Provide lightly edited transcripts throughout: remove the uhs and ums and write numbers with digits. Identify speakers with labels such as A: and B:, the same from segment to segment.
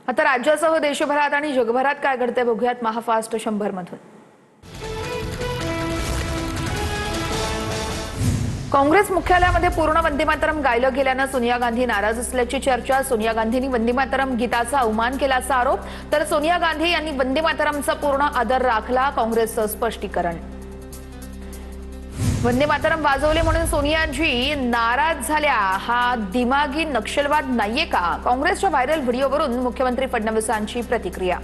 A: आता राज्यासह देशभरात आणि जगभरात काय घडते बघूयात महाफास्ट 100 मधून। काँग्रेस मुख्यालयामध्ये पूर्ण वंदे मातरम गायलं गेल्यानं सोनिया गांधी नाराज असल्याची चर्चा। सोनिया गांधींनी वंदे मातरम गीताचा अवमान केल्याचा आरोप, तर सोनिया गांधी यांनी वंदे मातरमचा पूर्ण आदर राखला, काँग्रेसचं स्पष्टीकरण। वंदे मातरम वाजवले म्हणून सोनियाजी नाराज झाल्या, हा दिमागी नक्षलवाद नाहीये का? काँग्रेसच्या व्हायरल व्हिडिओवरून मुख्यमंत्री फडणवीसांची प्रतिक्रिया।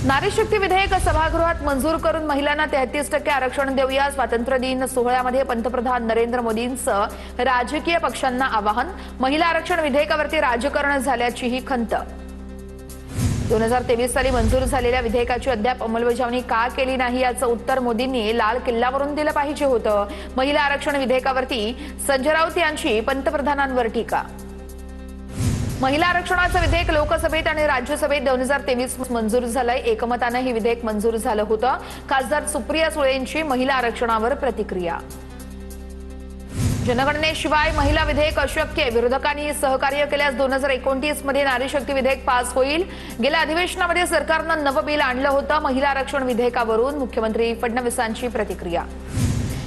A: नारी शक्ती विधेयक सभागृहात मंजूर करून महिलांना 33% आरक्षण देऊया। स्वातंत्र्य दिन सोहळ्यामध्ये पंतप्रधान नरेंद्र मोदींचं राजकीय पक्षांना आवाहन। महिला आरक्षण विधेयकावरती राजकारण झाल्याचीही खंत। 2023 साली मंजूर झालेल्या विधेयकाची अद्याप अंमलबजावणी का केली नाही याचं उत्तर मोदींनी लाल किल्ल्यावरून दिलं पाहिजे होतं। महिला आरक्षण विधेयकावरती संजय राऊत यांची पंतप्रधानांवर टीका। महिला आरक्षणाचं विधेयक लोकसभेत आणि राज्यसभेत 2023 मंजूर झालंय। एकमतानं हे विधेयक मंजूर झालं होतं। खासदार सुप्रिया सुळेंची महिला आरक्षणावर प्रतिक्रिया। जनगणनेशिवाय महिला विधेयक अशक्य, विरोधकांनी सहकार्य केल्यास 2029 मध्ये नारी शक्ती विधेयक पास होईल। गेल्या अधिवेशनामध्ये सरकारनं नवं बिल आणलं होतं। महिला आरक्षण विधेयकावरून मुख्यमंत्री फडणवीसांची प्रतिक्रिया।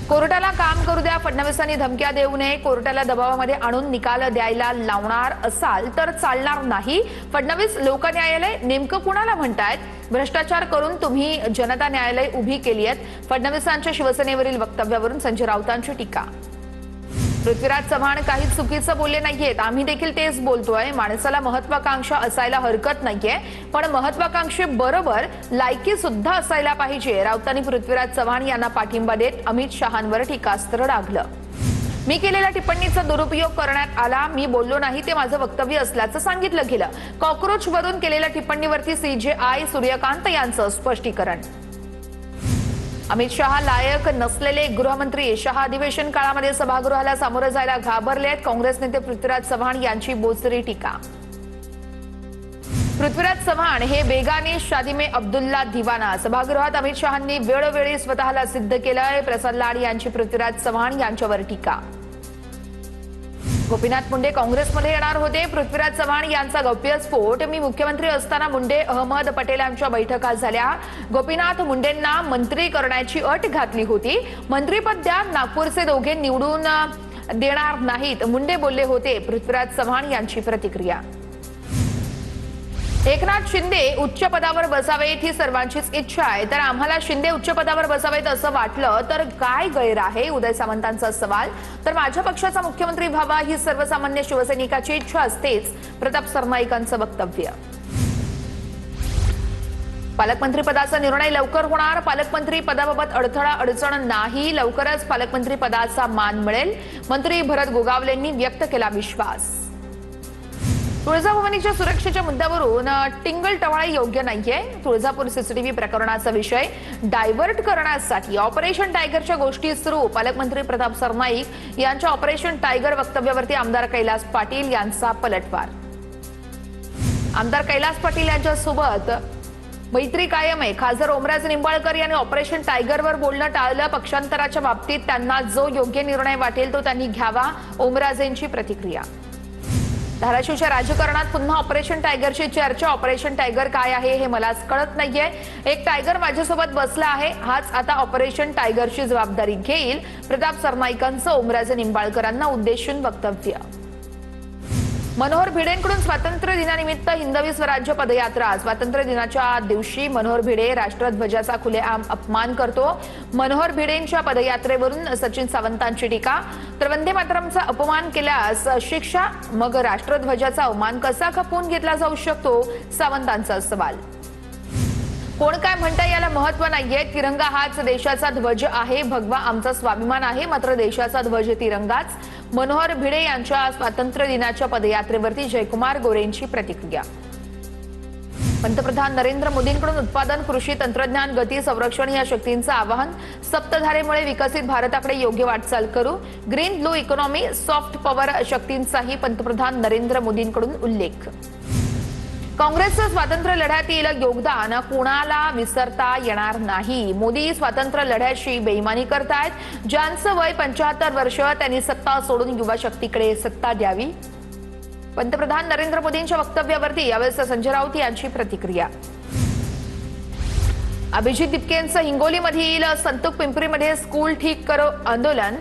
A: कोर्टाला काम करू द्या, फडणवीसांनी धमक्या देऊ नये। कोर्टाला दबावामध्ये आणून निकाल द्यायला लावणार असाल तर चालणार नाही। फडणवीस लोक न्यायालय नेमकं कुणाला म्हणतायत? भ्रष्टाचार करून तुम्ही जनता न्यायालय उभी केली आहेत। फडणवीसांच्या शिवसेनेवरील वक्तव्यावरून संजय राऊतांची टीका। पृथ्वीराज चव्हाण काही चुकीचं बोलले नाहीयेत, आम्ही देखील तेच बोलतोय। माणसाला महत्वाकांक्षा असायला हरकत नाहीये, पण महत्वाकांक्षेबरोबर लायकी सुद्धा असायला पाहिजे। राऊतांनी पृथ्वीराज चव्हाण यांना पाठिंबा देत अमित शहांवर टीकास्त्र डागलं। मी केलेल्या टिप्पणीचा दुरुपयोग करण्यात आला, मी बोललो नाही, ते माझं वक्तव्य असल्याचं सांगितलं गेलं। कॉक्रोचवरून केलेल्या टिप्पणीवरती सीजेआय सूर्यकांत यांचं स्पष्टीकरण। अमित शहा लायक नसलेले गृहमंत्री, शहा अधिवेशन काळामध्ये सभागृहाला सामोरं जायला घाबरलेत। काँग्रेस नेते पृथ्वीराज चव्हाण यांची बोचरी टीका। पृथ्वीराज चव्हाण हे बेगाने शादी में अब्दुल्ला दिवाना। सभागृहात अमित शहांनी वेळोवेळी स्वतःला सिद्ध केलंय। प्रसाद लाड यांची पृथ्वीराज चव्हाण यांच्यावर टीका। गोपीनाथ मुंडे काँग्रेसमध्ये येणार होते, पृथ्वीराज चव्हाण यांचा गौप्यस्फोट। मी मुख्यमंत्री असताना मुंडे अहमद पटेल यांच्या बैठका झाल्या। गोपीनाथ मुंडेंना मंत्री करण्याची अट घातली होती। मंत्रीपद द्या, नागपूरचे दोघे निवडून देणार नाहीत, मुंडे बोलले होते। पृथ्वीराज चव्हाण यांची प्रतिक्रिया। एकनाथ शिंदे उच्च पदावर बसावेत ही सर्वांचीच इच्छा आहे, तर आम्हाला शिंदे उच्च पदावर बसावेत असं वाटलं तर काय गैर आहे? उदय सामंतांचा सवाल। तर माझ्या पक्षाचा मुख्यमंत्री व्हावा ही सर्वसामान्य शिवसैनिकाची इच्छा असतेच, प्रताप सरनाईकांचं वक्तव्य। पालकमंत्री पदाचा निर्णय लवकर होणार, पालकमंत्री पदाबाबत अडथळा अडचण नाही, लवकरच पालकमंत्री पदाचा मान मिळेल, मंत्री भरत गोगावलेंनी व्यक्त केला विश्वास। तुळजाभवानीच्या सुरक्षेच्या मुद्द्यावरून टिंगलटवाळे योग्य नाहीये। तुळजापूर सीसीटीव्ही प्रकरणाचा विषय डायव्हर्ट करण्यासाठी ऑपरेशन टायगरच्या गोष्टी सुरू। पालकमंत्री प्रताप सरनाईक यांच्या ऑपरेशन टायगर वक्तव्यावरती आमदार कैलास पाटील यांचा पलटवार। आमदार कैलास पाटील यांच्यासोबत मैत्री कायम आहे। खासदार ओमराजे निंबाळकर यांनी ऑपरेशन टायगरवर बोलणं टाळलं। पक्षांतराच्या बाबतीत त्यांना जो योग्य निर्णय वाटेल तो त्यांनी घ्यावा, ओमराजेंची प्रतिक्रिया। धाराशिवच्या राजकारणात पुन्हा ऑपरेशन टायगरची चर्चा। ऑपरेशन टायगर काय आहे हे मलाच कळत नाहीये। एक टायगर माझ्यासोबत बसला आहे, हाच आता ऑपरेशन टायगरची जबाबदारी घेईल। प्रताप सरनाईकांचं ओमराजे निंबाळकरांना उद्देशून वक्तव्य। मनोहर भिडेंकडून स्वातंत्र्य दिनानिमित्त हिंदवी स्वराज्य पदयात्रा। स्वातंत्र्य दिनाच्या दिवशी मनोहर भिडे राष्ट्रध्वजाचा खुलेआम अपमान करतो। मनोहर भिडेंच्या पदयात्रेवरून सचिन सावंतांची टीका। तर वंदे मातरमचा अपमान केल्यास शिक्षा, मग राष्ट्रध्वजाचा अवमान कसा खपवून घेतला जाऊ शकतो? सावंतांचा सवाल। कोण काय म्हणता याला महत्व नाहीये, तिरंगा हाच देशाचा ध्वज आहे, भगवा आमचा स्वाभिमान आहे, मात्र देशाचा ध्वज तिरंगाच। मनोहर भिडे यांच्या स्वातंत्र्य दिनाच्या पदयात्रेवरती जयकुमार गोरेंची प्रतिक्रिया। पंतप्रधान नरेंद्र मोदींकडून उत्पादन, कृषी, तंत्रज्ञान, गती, संरक्षण या शक्तींचं आवाहन। सप्तधारेमुळे विकसित भारताकडे योग्य वाटचाल करू। Green blue economy, soft power शक्तींचाही पंतप्रधान नरेंद्र मोदींकडून उल्लेख। काँग्रेसचं स्वातंत्र्य लढ्यातील योगदान कुणाला विसरता येणार नाही। मोदी स्वातंत्र्य लढ्याची बेईमानी करतायत। ज्यांचं वय 75 वर्ष त्यांनी सत्ता सोडून युवा शक्तीकडे सत्ता द्यावी। पंतप्रधान नरेंद्र मोदींच्या वक्तव्यावरती यावेळेस संजय राऊत यांची प्रतिक्रिया. अभिजित दिपकेंचं हिंगोलीमधील संतूक पिंपरीमध्ये स्कूल ठीक करो आंदोलन.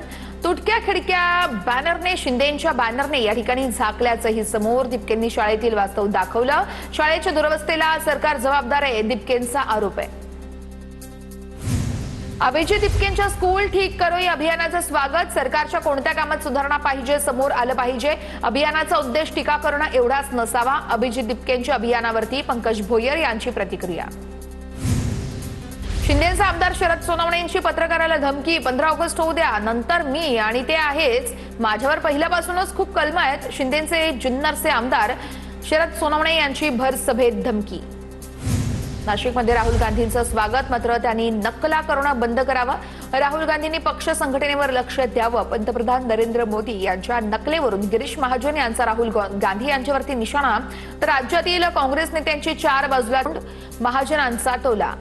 A: तुटक्या खिडक्या बॅनरने शिंदेंच्या बॅनरने या ठिकाणी झाकल्याचंही समोर. दिपकेंनी शाळेतील वास्तव दाखवलं. शाळेच्या दुरवस्थेला सरकार जबाबदार आहे, दिपकेंचा आरोप आहे. अभिजित दिपकेंच्या स्कूल ठीक करो या अभियानाचं स्वागत. सरकारच्या कोणत्या कामात सुधारणा पाहिजे समोर आलं पाहिजे. अभियानाचा उद्देश टीका करणं एवढाच नसावा. अभिजित दिपकेंच्या अभियानावरती पंकज भोयर यांची प्रतिक्रिया. शिंदेचे आमदार शरद सोनवणेंची पत्रकाराला धमकी. 15 ऑगस्ट होऊ द्या, नंतर मी आणि ते आहेच. माझ्यावर पहिल्यापासूनच खूप कलम आहेत. शिंदेचे जुन्नरचे आमदार शरद सोनवणे यांची भर सभेत धमकी. नाशिकमध्ये राहुल गांधींचं स्वागत, मात्र त्यांनी नकला करणं बंद करावं. राहुल गांधींनी पक्ष संघटनेवर लक्ष द्यावं. पंतप्रधान नरेंद्र मोदी यांच्या नकलेवरून गिरीश महाजन यांचा राहुल गांधी यांच्यावरती निशाणा. तर राज्यातील काँग्रेस नेत्यांची 4 बाजूला महाजनांचा टोला.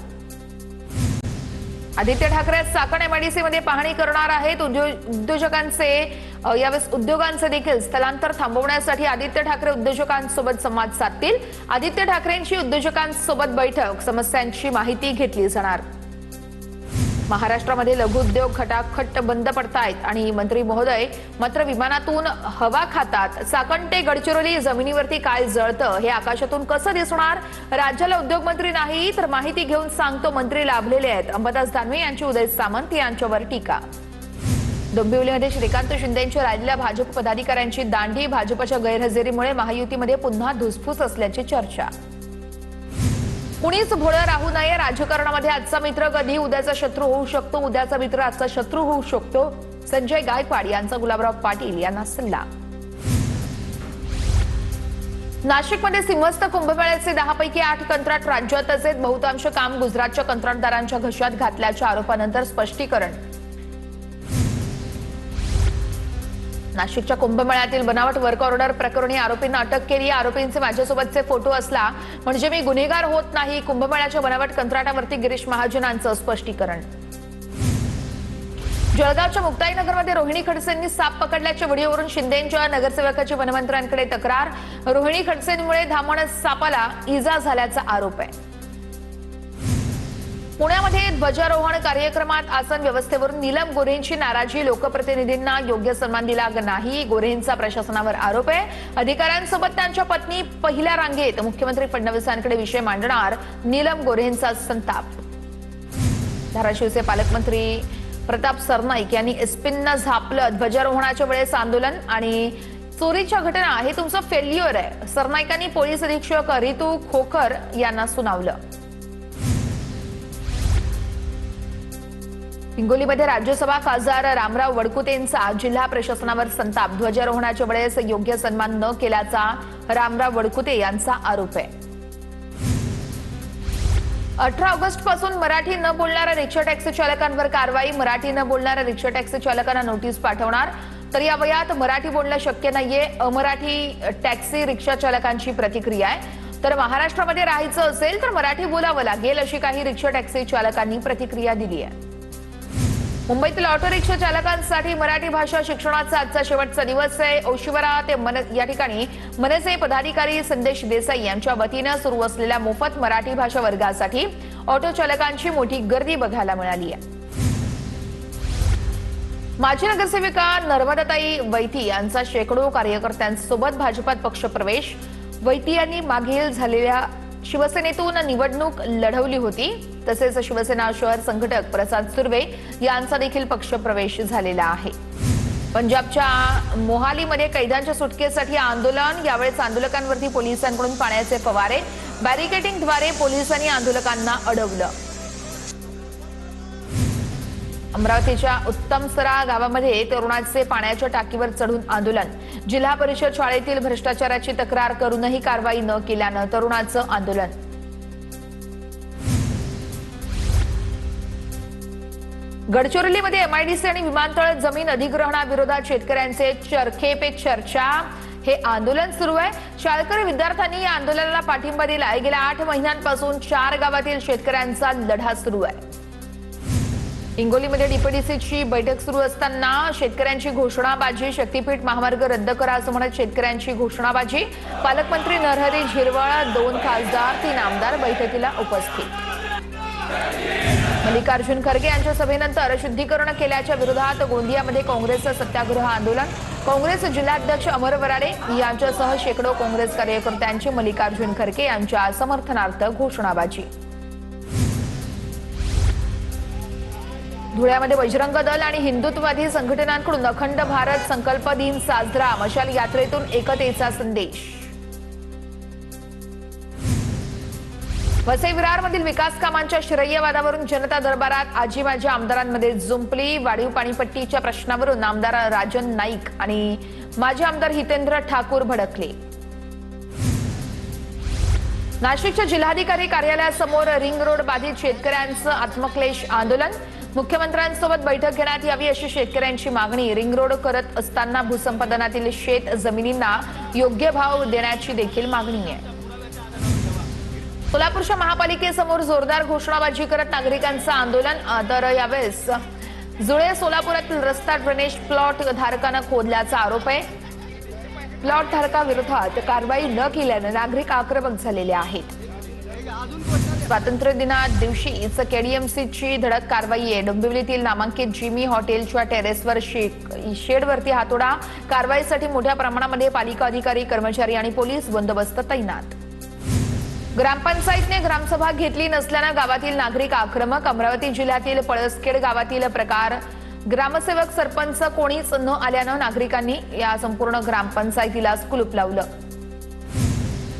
A: आदित्य ठाकरे चाकण एमआयडीसी मध्ये पाहणी करणार आहेत. उद्योगांचे देखील स्थलांतर थांबवण्यासाठी आदित्य ठाकरे उद्योजकांसोबत संवाद साधतील. आदित्य ठाकरेंची उद्योजकांसोबत बैठक, समस्यांची माहिती घेतली जाणार. महाराष्ट्रामध्ये लघुउद्योग खटाखट बंद पडतायत आणि मंत्री महोदय मात्र विमानातून हवा खातात. चाकण ते गडचिरोली जमिनीवरती काय जळतं हे आकाशातून कसं दिसणार. राज्याला उद्योगमंत्री नाही तर माहिती घेऊन सांगतो मंत्री लाभलेले आहेत. अंबादास दानवे यांची उदय सामंत यांच्यावर टीका. डोंबिवलीमध्ये श्रीकांत शिंदेंच्या राहिलेल्या भाजप पदाधिकाऱ्यांची दांडी. भाजपच्या गैरहजेरीमुळे महायुतीमध्ये पुन्हा धुसफूस असल्याची चर्चा. कुणीच भोळं राहू नये. राजकारणामध्ये आजचा मित्र कधी उद्याचा शत्रू होऊ शकतो. उद्याचा मित्र आजचा शत्रू होऊ शकतो. संजय गायकवाड यांचा गुलाबराव पाटील यांना सल्ला. नाशिकमध्ये सिंहस्थ कुंभमेळ्याचे 10 पैकी 8 कंत्राट राज्यातच आहेत. बहुतांश काम गुजरातच्या कंत्राटदारांच्या घशात घातल्याच्या आरोपानंतर स्पष्टीकरण. नाशिकच्या कुंभमेळ्यातील बनावट वर्क ऑर्डर प्रकरणी आरोपींना अटक केली. आरोपींचे माझ्यासोबतचे फोटो असला म्हणजे मी गुन्हेगार होत नाही. कुंभमेळ्याच्या बनावट कंत्राटावरती गिरीश महाजनांचं स्पष्टीकरण. जळगावच्या मुक्ताईनगरमध्ये रोहिणी खडसेंनी साप पकडल्याच्या व्हिडिओवरून शिंदेंच्या नगरसेवकाची वनमंत्र्यांकडे तक्रार. रोहिणी खडसेंमुळे धामण सापाला इजा झाल्याचा आरोप आहे. पुण्यामध्ये ध्वजारोहण कार्यक्रमात आसन व्यवस्थेवरून नीलम गोऱ्हेंची नाराजी. लोकप्रतिनिधींना योग्य सन्मान दिला नाही. गोऱ्हेंचा प्रशासनावर आरोप आहे. अधिकाऱ्यांसोबत त्यांच्या पत्नी पहिल्या रांगेत. मुख्यमंत्री फडणवीसांकडे विषय मांडणार. नीलम गोऱ्हेंचा संताप. धाराशिवचे पालकमंत्री प्रताप सरनाईक यांनी एसपींना झापलं. ध्वजारोहणाच्या वेळेस आंदोलन आणि चोरीच्या घटना हे तुमचं फेल्युअर आहे. सरनाईकांनी पोलीस अधीक्षक रितू खोखर यांना सुनावलं. हिंगोलीमध्ये राज्यसभा खासदार रामराव वडकुतेंचा जिल्हा प्रशासनावर संताप. ध्वजारोहणाच्या वेळेस योग्य सन्मान न केल्याचा रामराव वडकुते यांचा आरोप आहे. 18 ऑगस्ट पासून मराठी न बोलणाऱ्या रिक्षा टॅक्सी चालकांवर कारवाई. मराठी न बोलणाऱ्या रिक्षा टॅक्सी चालकांना नोटीस पाठवणार. तर या वयात मराठी बोलणं शक्य नाहीये. अमराठी टॅक्सी रिक्षा चालकांची प्रतिक्रिया आहे. तर महाराष्ट्रामध्ये राहायचं असेल तर मराठी बोलावं लागेल अशी काही रिक्षा टॅक्सी चालकांनी प्रतिक्रिया दिली आहे. मुंबईतील ऑटो रिक्षा चालकांसाठी मराठी भाषा शिक्षणाचा आजचा शेवटचा दिवस आहे. ओशिवरा ते या ठिकाणी मनसे पदाधिकारी संदेश देसाई यांच्या वतीनं सुरू असलेल्या मोफत मराठी भाषा वर्गासाठी ऑटो चालकांची मोठी गर्दी बघायला मिळाली आहे. माजी नगरसेविका नर्मदाताई वैती यांचा शेकडो कार्यकर्त्यांसोबत भाजपात पक्षप्रवेश. वैती यांनी मागील झालेल्या शिवसेनेतून निवडणूक लढवली होती. तसेच शिवसेना शहर संघटक प्रसाद सुर्वे यांचा देखील पक्षप्रवेश झालेला आहे. पंजाबच्या मोहालीमध्ये कैद्यांच्या सुटकेसाठी आंदोलन. यावेळेस आंदोलकांवरती पोलिसांकडून पाण्याचे फवारे. बॅरिकेडिंगद्वारे पोलिसांनी आंदोलकांना अडवलं. अमरावतीच्या उत्तमसरा गावामध्ये तरुणाचे पाण्याच्या टाकीवर चढून आंदोलन. जिल्हा परिषद शाळेतील भ्रष्टाचाराची तक्रार करूनही कारवाई न केल्यानं तरुणाचं आंदोलन. गडचिरोलीमध्ये एमआयडीसी आणि विमानतळ जमीन अधिग्रहणाविरोधात शेतकऱ्यांचे चरखे पे चर्चा हे आंदोलन सुरू आहे. शाळकरी विद्यार्थ्यांनी या आंदोलनाला पाठिंबा दिलाय. गेल्या 8 महिन्यांपासून 4 गावातील शेतकऱ्यांचा लढा सुरू आहे. हिंगोलीमध्ये डीपीडीसीची बैठक सुरू असताना शेतकऱ्यांची घोषणाबाजी, शक्तीपीठ महामार्ग रद्द करा असं म्हणत शेतकऱ्यांची घोषणाबाजी। पालकमंत्री नरहरी झिरवळ, 2 खासदार, 3 आमदार बैठकीला उपस्थित। मल्लिकार्जुन खरगे यांच्या सभेनंतर शुद्धीकरण केल्याच्या विरोधात गोंदियामध्ये काँग्रेसचं सत्याग्रह आंदोलन। काँग्रेस जिल्हाध्यक्ष अमर वराडे यांच्यासह शेकडो काँग्रेस कार्यकर्त्यांची मल्लिकार्जुन खरगे यांच्या समर्थनार्थ घोषणाबाजी। धुळ्यामध्ये बजरंग दल आणि हिंदुत्ववादी संघटनांकडून अखंड भारत संकल्प दिन साजरा, मशाल यात्रेतून एकतेचा संदेश। वसई विरारमधील विकास कामांच्या श्रेयवादावरून जनता दरबारात आजी माझ्या आमदारांमध्ये जुंपली। वाढीव पाणीपट्टीच्या प्रश्नावरून आमदार राजन नाईक आणि माजी आमदार हितेंद्र ठाकूर भडकले। नाशिकच्या जिल्हाधिकारी कार्यालयासमोर रिंग रोड बाधित शेतकऱ्यांचं आत्मक्लेश आंदोलन। मुख्यमंत्र्यांसोबत बैठक घेण्यात यावी अशी शेतकऱ्यांची मागणी। रिंग रोड करत असताना भूसंपादनातील शेत जमिनींना योग्य भाव देण्याची देखील मागणी आहे। सोलापूरच्या महापालिकेसमोर जोरदार घोषणाबाजी करत नागरिकांचं आंदोलन। तर यावेळेस जुळे सोलापुरातील रस्ता ड्रेनेज प्लॉट धारकानं खोदल्याचा आरोप आहे। प्लॉट धारकाविरोधात कारवाई न केल्यानं नागरिक आक्रमक झालेले आहेत। स्वातंत्र्य दिना दिवशीच केडीएमसीची धडक कारवाई आहे। डोंबिवलीतील नामांकित जिमी हॉटेलच्या टेरेसवर शेडवरती हातोडा। कारवाईसाठी मोठ्या प्रमाणामध्ये पालिका अधिकारी, कर्मचारी आणि पोलीस बंदोबस्त तैनात। ग्रामपंचायतने ग्रामसभा घेतली नसल्यानं गावातील नागरिक आक्रमक। अमरावती जिल्ह्यातील पळसखेड गावातील प्रकार, ग्रामसेवक, सरपंच कोणीच न आल्यानं नागरिकांनी या संपूर्ण ग्रामपंचायतीला कुलूप लावलं।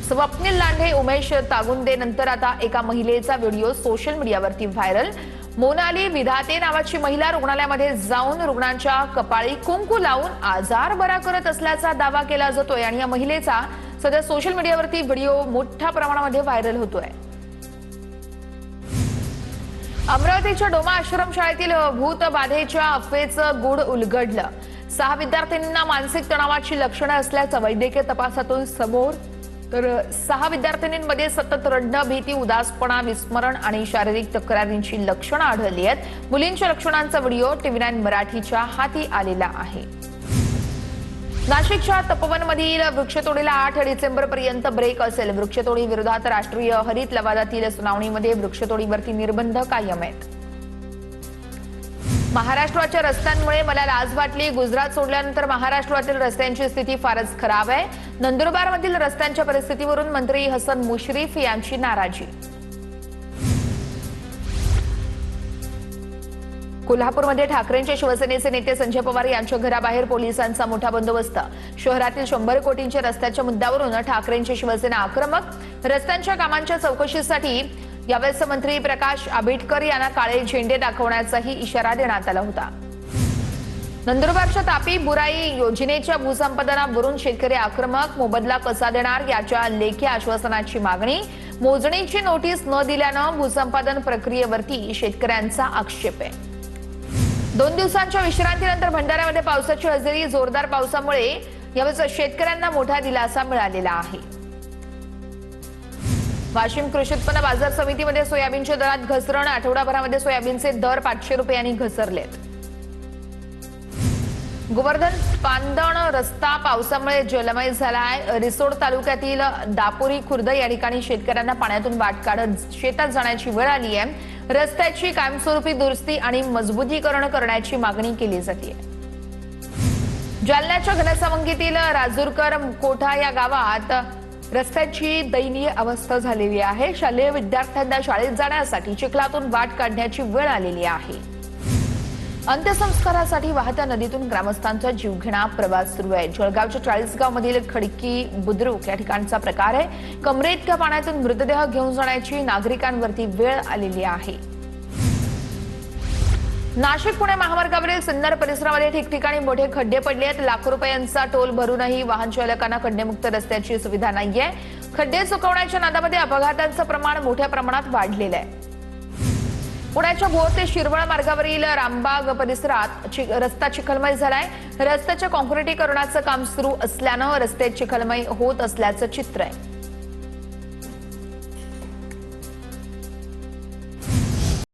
A: स्वप्नील लांढे, उमेश तागुंदे नंतर आता एका महिलेचा व्हिडिओ सोशल मीडियावरती व्हायरल। मोनाली विधाते नावाची महिला रुग्णालयामध्ये जाऊन रुग्णांच्या कपाळी कुंकू लावून आजार बरा करत असल्याचा दावा केला जातोय आणि या महिलेचा सध्या सोशल मीडियावरती व्हिडिओ मोठ्या प्रमाणामध्ये व्हायरल होतोय। अमरावतीच्या डोमा आश्रमशाळेतील भूतबाधेच्या अफवेचं गूढ उलगडलं। 6 विद्यार्थिनींना मानसिक तणावाची लक्षणं असल्याचं वैद्यकीय तपासातून समोर। तर 6 विद्यार्थिनींमध्ये सतत रडणं, भीती, उदासपणा, विस्मरण आणि शारीरिक तक्रारींची लक्षणं आढळली आहेत। मुलींच्या लक्षणांचा व्हिडिओ TV9 मराठीच्या हाती आलेला आहे। नाशिकच्या तपोवनमधील वृक्षतोडीला 8 डिसेंबरपर्यंत ब्रेक असेल। वृक्षतोडी विरोधात राष्ट्रीय हरित लवादातील सुनावणीमध्ये वृक्षतोडीवरती निर्बंध कायम आहेत। महाराष्ट्राच्या रस्त्यांमुळे मला लाज वाटली। गुजरात सोडल्यानंतर महाराष्ट्रातील रस्त्यांची स्थिती फारच खराब आहे। नंदुरबारमधील रस्त्यांच्या परिस्थितीवरून मंत्री हसन मुश्रीफ यांची नाराजी। कोल्हापूरमध्ये ठाकरेंचे शिवसेनेचे नेते संजय पवार यांच्या घराबाहेर पोलिसांचा मोठा बंदोबस्त। शहरातील 100 कोटींच्या रस्त्याच्या मुद्द्यावरून ठाकरेंची शिवसेना आक्रमक। रस्त्यांच्या कामांच्या चौकशीसाठी यावेळेस मंत्री प्रकाश आंबेडकर यांना काळे झेंडे दाखवण्याचाही इशारा देण्यात आला होता। नंदुरबारच्या तापी बुराई योजनेच्या भूसंपादनावरून शेतकरी आक्रमक। मोबदला कसा देणार याच्या लेखी आश्वासनाची मागणी। मोजणीची नोटीस न दिल्यानं भूसंपादन प्रक्रियेवरती शेतकऱ्यांचा आक्षेप आहे। 2 दिवसांच्या विश्रांतीनंतर भंडाऱ्यामध्ये पावसाची हजेरी। जोरदार पावसामुळे यावेळेस शेतकऱ्यांना मोठा दिलासा मिळालेला आहे। वाशिम कृषी उत्पन्न बाजार समितीमध्ये सोयाबीनच्या दरात घसरण। आठवडाभरामध्ये सोयाबीनचे दर 500 रुपयांनी घसरलेत। गोवर्धन पांदण रस्ता पावसामुळे जलमय झालाय। रिसोड तालुक्यातील दापोरी खुर्द या ठिकाणी शेतकऱ्यांना पाण्यातून वाट काढत शेतात जाण्याची वेळ आली आहे। रस्त्याची कायमस्वरूपी दुरुस्ती आणि मजबूतीकरण करण्याची मागणी केली जाते। जालन्याच्या घनसावंगीतील राजूरकर कोठा या गावात रस्त्याची दयनीय अवस्था झालेली आहे। शालेय विद्यार्थ्यांना शाळेत जाण्यासाठी चिखलातून वाट काढण्याची वेळ आलेली आहे। अंत्यसंस्कारासाठी वाहत्या नदीतून ग्रामस्थांचा जीवघेणा प्रवास सुरू आहे। जळगावच्या 40गाव मधील खडकी बुद्रुक या ठिकाणचा प्रकार आहे। कमरेइतक्या पाण्यातून मृतदेह घेऊन जाण्याची नागरिकांवरती वेळ आलेली आहे। नाशिक पुणे महामार्गावरील सिन्नर परिसरामध्ये ठिकठिकाणी मोठे खड्डे पडले आहेत। लाखो रुपयांचा टोल भरूनही वाहन चालकांना खड्डेमुक्त रस्त्याची सुविधा नाहीये। खड्डे चुकवण्याच्या नादामध्ये अपघातांचं प्रमाण मोठ्या प्रमाणात वाढलेलं आहे। पुण्याच्या भोर ते शिरवळ मार्गावरील रामबाग परिसरात रस्ता चिखलमय झालाय। रस्त्याच्या काँक्रिटीकरणाचं काम सुरू असल्यानं रस्ते चिखलमय होत असल्याचं चित्र आहे।